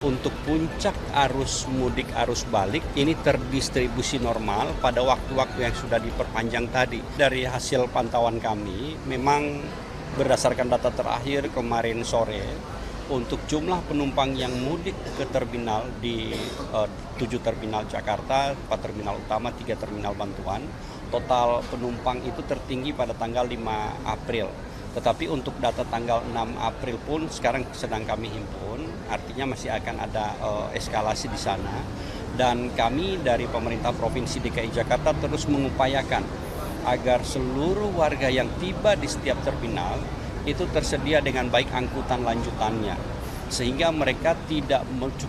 Untuk puncak arus mudik arus balik ini terdistribusi normal pada waktu-waktu yang sudah diperpanjang tadi. Dari hasil pantauan kami, memang berdasarkan data terakhir kemarin sore, untuk jumlah penumpang yang mudik ke terminal di 7 terminal Jakarta, 4 terminal utama, 3 terminal bantuan, total penumpang itu tertinggi pada tanggal 5 April. Tetapi untuk data tanggal 6 April pun sekarang sedang kami himpun, artinya masih akan ada eskalasi di sana. Dan kami dari pemerintah Provinsi DKI Jakarta terus mengupayakan agar seluruh warga yang tiba di setiap terminal itu tersedia dengan baik angkutan lanjutannya. Sehingga mereka tidak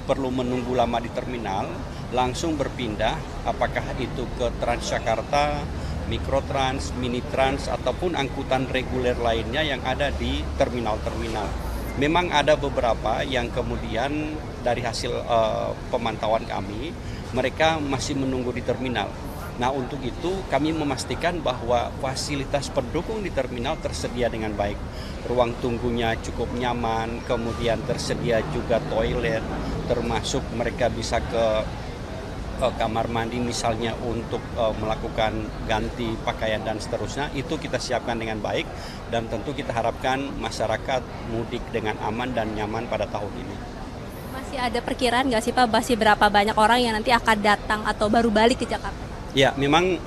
perlu menunggu lama di terminal, langsung berpindah apakah itu ke Transjakarta, Mikrotrans, Minitrans, ataupun angkutan reguler lainnya yang ada di terminal-terminal. Memang ada beberapa yang kemudian dari hasil pemantauan kami, mereka masih menunggu di terminal. Nah, untuk itu kami memastikan bahwa fasilitas pendukung di terminal tersedia dengan baik. Ruang tunggunya cukup nyaman, kemudian tersedia juga toilet, termasuk mereka bisa ke kamar mandi misalnya untuk melakukan ganti pakaian dan seterusnya, itu kita siapkan dengan baik dan tentu kita harapkan masyarakat mudik dengan aman dan nyaman pada tahun ini. Masih ada perkiraan nggak sih Pak, masih berapa banyak orang yang nanti akan datang atau baru balik ke Jakarta? Ya, memang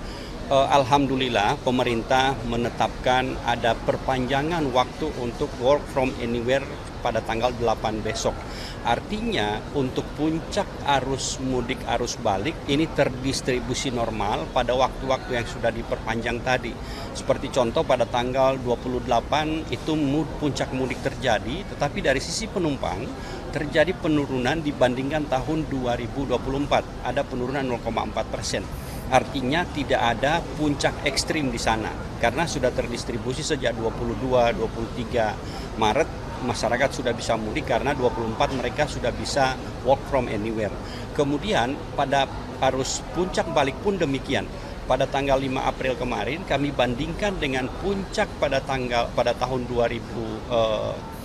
alhamdulillah pemerintah menetapkan ada perpanjangan waktu untuk work from anywhere pada tanggal 8 besok. Artinya untuk puncak arus mudik arus balik ini terdistribusi normal pada waktu-waktu yang sudah diperpanjang tadi. Seperti contoh pada tanggal 28 itu puncak mudik terjadi, tetapi dari sisi penumpang terjadi penurunan dibandingkan tahun 2024. Ada penurunan 0,4%. Artinya tidak ada puncak ekstrim di sana karena sudah terdistribusi sejak 22-23 Maret. Masyarakat sudah bisa mudik karena 24 mereka sudah bisa work from anywhere. Kemudian pada arus puncak balik pun demikian. Pada tanggal 5 April kemarin kami bandingkan dengan puncak pada tahun 2024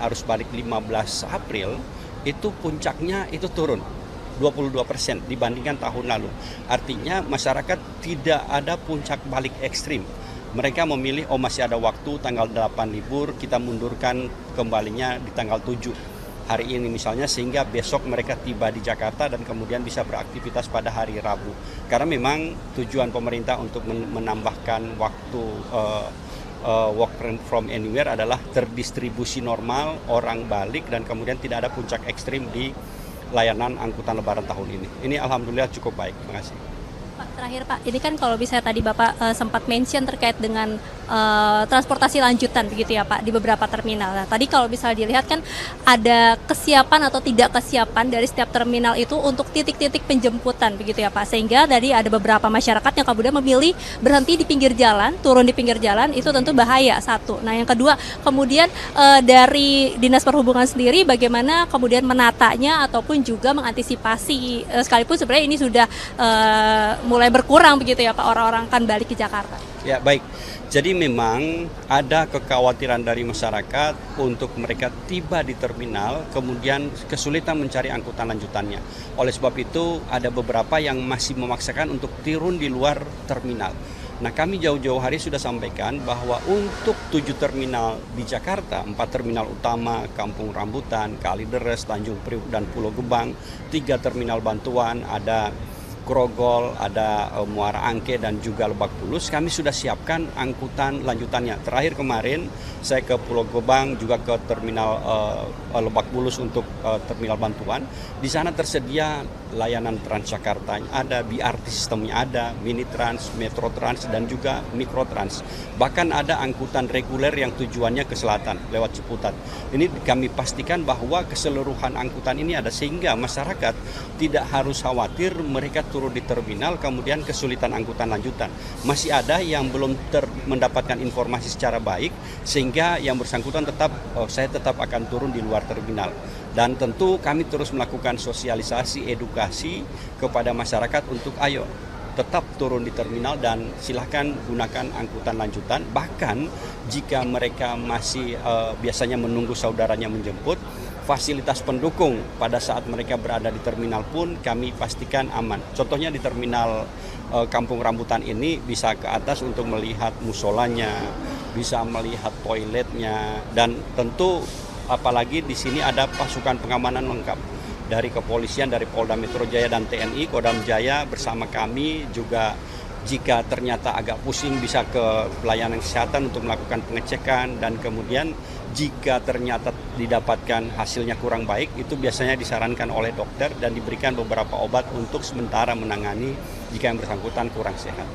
arus balik 15 April, itu puncaknya itu turun 22% dibandingkan tahun lalu. Artinya masyarakat tidak ada puncak balik ekstrim. Mereka memilih, masih ada waktu tanggal 8 libur, kita mundurkan kembalinya di tanggal 7 hari ini misalnya, sehingga besok mereka tiba di Jakarta dan kemudian bisa beraktivitas pada hari Rabu. Karena memang tujuan pemerintah untuk menambahkan waktu work from anywhere adalah terdistribusi normal, orang balik dan kemudian tidak ada puncak ekstrim di layanan angkutan lebaran tahun ini. Ini alhamdulillah cukup baik. Terima kasih. Pak, terakhir Pak, ini kan kalau bisa tadi Bapak sempat mention terkait dengan transportasi lanjutan begitu ya Pak di beberapa terminal. Nah, tadi kalau bisa dilihat kan ada kesiapan atau tidak kesiapan dari setiap terminal itu untuk titik-titik penjemputan begitu ya Pak. Sehingga dari ada beberapa masyarakat yang kemudian memilih berhenti di pinggir jalan, turun di pinggir jalan, itu tentu bahaya satu. Nah, yang kedua kemudian dari Dinas Perhubungan sendiri bagaimana kemudian menatanya ataupun juga mengantisipasi sekalipun sebenarnya ini sudah mulai berkurang begitu ya Pak, orang-orang akan balik ke Jakarta. Ya, baik. Jadi memang ada kekhawatiran dari masyarakat untuk mereka tiba di terminal kemudian kesulitan mencari angkutan lanjutannya. Oleh sebab itu ada beberapa yang masih memaksakan untuk turun di luar terminal. Nah, kami jauh-jauh hari sudah sampaikan bahwa untuk 7 terminal di Jakarta, 4 terminal utama, Kampung Rambutan, Kalideres, Tanjung Priok, dan Pulau Gebang, 3 terminal bantuan, ada Grogol, ada Muara Angke dan juga Lebak Bulus, kami sudah siapkan angkutan lanjutannya. Terakhir kemarin saya ke Pulau Gebang juga ke terminal Lebak Bulus untuk terminal bantuan. Di sana tersedia layanan Transjakarta, ada BRT sistemnya, ada Minitrans, Metrotrans dan juga Mikrotrans. Bahkan ada angkutan reguler yang tujuannya ke selatan lewat Ciputat. Ini kami pastikan bahwa keseluruhan angkutan ini ada sehingga masyarakat tidak harus khawatir mereka turun di terminal kemudian kesulitan angkutan lanjutan. Masih ada yang belum mendapatkan informasi secara baik sehingga yang bersangkutan saya tetap akan turun di luar terminal. Dan tentu kami terus melakukan sosialisasi, edukasi kepada masyarakat untuk ayo tetap turun di terminal dan silahkan gunakan angkutan lanjutan. Bahkan jika mereka masih biasanya menunggu saudaranya menjemput, fasilitas pendukung pada saat mereka berada di terminal pun kami pastikan aman. Contohnya di terminal Kampung Rambutan ini bisa ke atas untuk melihat musolanya, bisa melihat toiletnya, dan tentu apalagi di sini ada pasukan pengamanan lengkap dari kepolisian, dari Polda Metro Jaya dan TNI, Kodam Jaya bersama kami juga. Jika ternyata agak pusing bisa ke pelayanan kesehatan untuk melakukan pengecekan, dan kemudian jika ternyata didapatkan hasilnya kurang baik itu biasanya disarankan oleh dokter dan diberikan beberapa obat untuk sementara menangani jika yang bersangkutan kurang sehat.